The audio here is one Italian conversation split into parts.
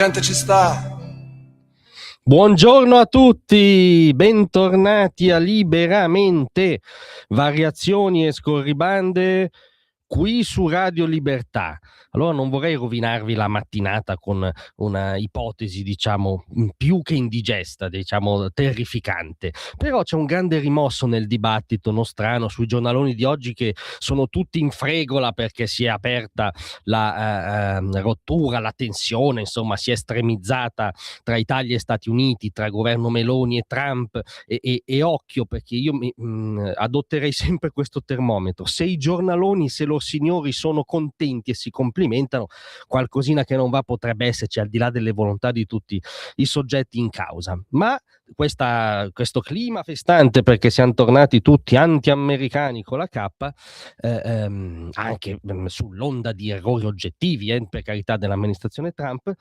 Gente ci sta. Buongiorno a tutti, bentornati a Liberamente, variazioni e scorribande qui su Radio Libertà. Allora non vorrei rovinarvi la mattinata con una ipotesi, diciamo, più che indigesta, diciamo, terrificante. Però c'è un grande rimosso nel dibattito nostrano sui giornaloni di oggi che sono tutti in fregola perché si è aperta la rottura, la tensione, insomma, si è estremizzata tra Italia e Stati Uniti, tra governo Meloni e Trump e occhio perché io adotterei sempre questo termometro. Se i giornaloni, se loro signori sono contenti e si complimentano, qualcosina che non va potrebbe esserci al di là delle volontà di tutti i soggetti in causa. Ma questo clima festante perché siamo tornati tutti anti-americani con la K, anche sull'onda di errori oggettivi, per carità, dell'amministrazione Trump,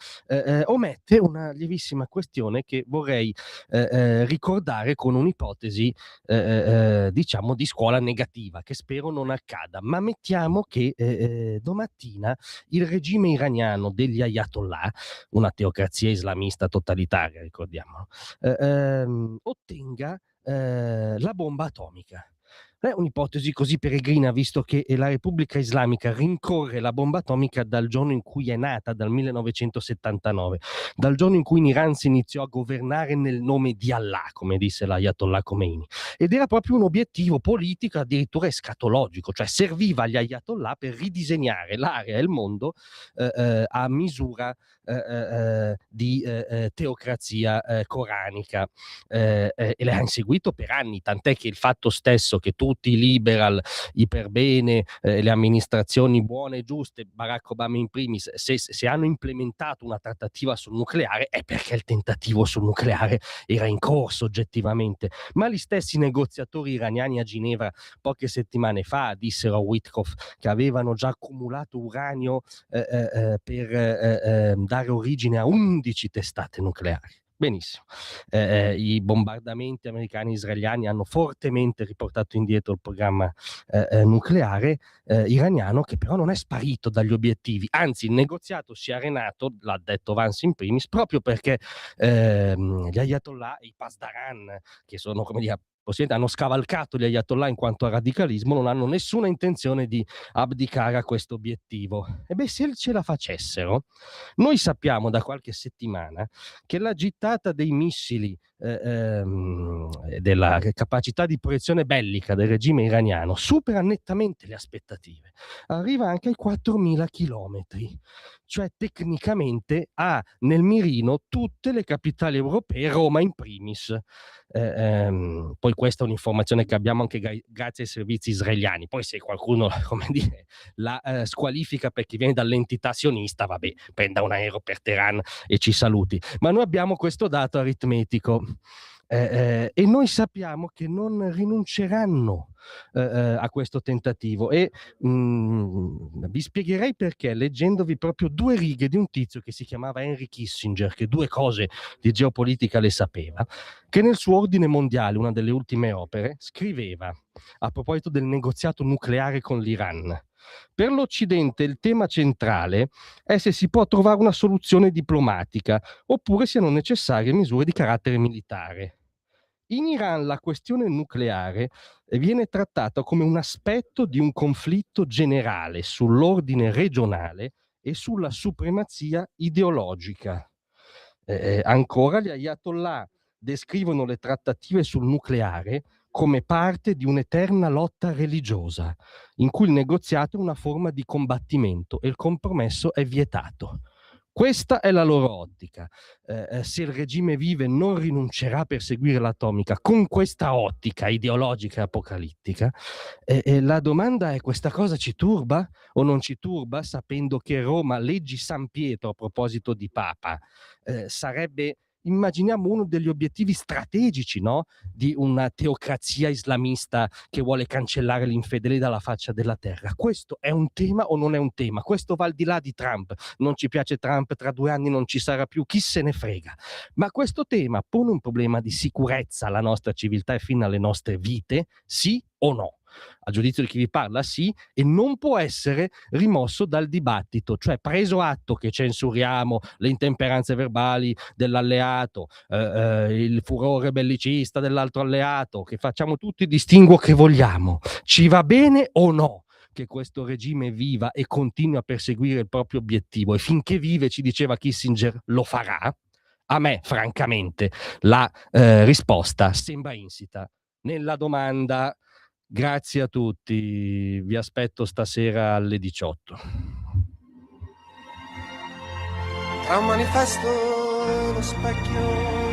omette una lievissima questione che vorrei ricordare con un'ipotesi diciamo di scuola negativa che spero non accada, ma mettiamo che domattina il regime iraniano degli Ayatollah, una teocrazia islamista totalitaria, ricordiamo, ottenga la bomba atomica. È un'ipotesi così peregrina, visto che la Repubblica Islamica rincorre la bomba atomica dal giorno in cui è nata, dal 1979, dal giorno in cui in Iran si iniziò a governare nel nome di Allah, come disse l'Ayatollah Khomeini. Ed era proprio un obiettivo politico, addirittura escatologico, cioè serviva agli Ayatollah per ridisegnare l'area e il mondo a misura di teocrazia coranica, e le ha inseguito per anni, tant'è che il fatto stesso che tutti i liberal, i per bene, le amministrazioni buone e giuste, Barack Obama in primis, se hanno implementato una trattativa sul nucleare è perché il tentativo sul nucleare era in corso oggettivamente, ma gli stessi negoziatori iraniani a Ginevra poche settimane fa dissero a Witkoff che avevano già accumulato uranio per dare origine a 11 testate nucleari. Benissimo. I bombardamenti americani e israeliani hanno fortemente riportato indietro il programma nucleare iraniano, che però non è sparito dagli obiettivi, anzi il negoziato si è arenato, l'ha detto Vance in primis, proprio perché gli Ayatollah e i Pasdaran, che sono, come dire, hanno scavalcato gli Ayatollah in quanto a radicalismo, non hanno nessuna intenzione di abdicare a questo obiettivo. E beh, se ce la facessero, noi sappiamo da qualche settimana che la gittata dei missili, della capacità di proiezione bellica del regime iraniano supera nettamente le aspettative, arriva anche ai 4.000 chilometri, cioè tecnicamente ha nel mirino tutte le capitali europee, Roma in primis. Poi questa è un'informazione che abbiamo anche grazie ai servizi israeliani, poi se qualcuno, come dire, la squalifica perché viene dall'entità sionista, vabbè, prenda un aereo per Teheran e ci saluti, ma noi abbiamo questo dato aritmetico e noi sappiamo che non rinunceranno a questo tentativo e vi spiegherei perché leggendovi proprio 2 righe di un tizio che si chiamava Henry Kissinger, che 2 cose di geopolitica le sapeva, che nel suo Ordine Mondiale, una delle ultime opere, scriveva a proposito del negoziato nucleare con l'Iran: per l'Occidente il tema centrale è se si può trovare una soluzione diplomatica oppure siano necessarie misure di carattere militare. In Iran la questione nucleare viene trattata come un aspetto di un conflitto generale sull'ordine regionale e sulla supremazia ideologica. Ancora, gli Ayatollah descrivono le trattative sul nucleare come parte di un'eterna lotta religiosa, in cui il negoziato è una forma di combattimento e il compromesso è vietato. Questa è la loro ottica. Se il regime vive non rinuncerà per seguire l'atomica con questa ottica ideologica e apocalittica. La domanda è: questa cosa ci turba o non ci turba, sapendo che Roma, leggi San Pietro a proposito di Papa, sarebbe, immaginiamo, uno degli obiettivi strategici, no? Di una teocrazia islamista che vuole cancellare l'infedele dalla faccia della terra. Questo è un tema o non è un tema? Questo va al di là di Trump. Non ci piace Trump, tra 2 anni non ci sarà più, chi se ne frega. Ma questo tema pone un problema di sicurezza alla nostra civiltà e fino alle nostre vite, sì o no? a giudizio di chi vi parla sì, e non può essere rimosso dal dibattito, cioè preso atto che censuriamo le intemperanze verbali dell'alleato, il furore bellicista dell'altro alleato, che facciamo tutti il distinguo che vogliamo, ci va bene o no che questo regime viva e continui a perseguire il proprio obiettivo, e finché vive, ci diceva Kissinger, lo farà? A me, francamente, la risposta sembra insita nella domanda. Grazie a tutti, vi aspetto stasera alle 18. Tra un manifesto e lo specchio